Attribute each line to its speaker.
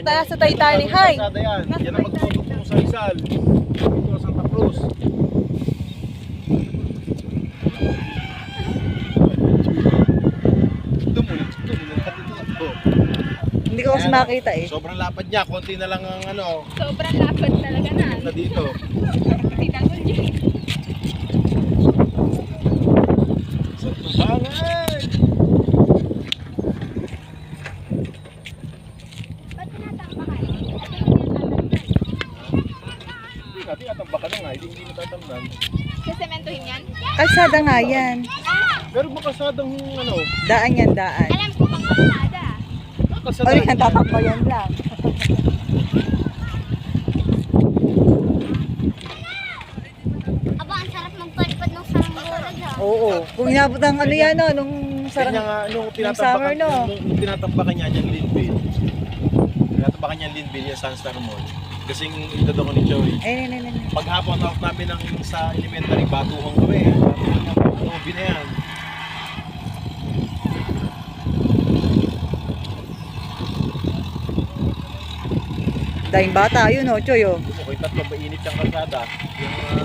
Speaker 1: tayo sa Taytay. Hi!
Speaker 2: Kalsada yan. Yan ang magtutugtong sa Rizal. Dito sa Santa Cruz. Tumulit dito.
Speaker 1: Hindi ko kasi makita eh.
Speaker 2: Sobrang lapad niya. Konti na lang ang ano.
Speaker 3: Sobrang lapad talaga na.
Speaker 2: Na dito.
Speaker 3: Tinagol niya.
Speaker 2: Bangay!
Speaker 3: Ba't tinatamba kayo?
Speaker 2: Hindi natin atambaka na nga. Hindi natatambang.
Speaker 3: Sasementohin yan?
Speaker 1: Kalsada nga yan.
Speaker 2: Pero makasadang ano.
Speaker 1: Daan yan, daan.
Speaker 3: Alam ko pang kalsada.
Speaker 2: Kalsada.
Speaker 1: O yan, tatakbayan lang.
Speaker 3: Aba, ang sarap magpalipad ng saranggolag ha.
Speaker 1: Oo. Kung inabot ang ano yan, no, nung
Speaker 2: Kanya
Speaker 1: sarang...
Speaker 2: nga, nung
Speaker 1: summer,
Speaker 2: tinatambakan,
Speaker 1: no?
Speaker 2: nung tinatambakan niya yung Linville. Tinatambakan niya yung Linville, yung Sunstar Mall. Kasing ito daw ko ni Joey.
Speaker 1: Ay.
Speaker 2: Paghapon out namin sa elementary, batuhang kami. Tubi na yan.
Speaker 1: Dahing bata, yun o, Choy o.
Speaker 2: Okay, tatlo, mainit yung kalsada. Yung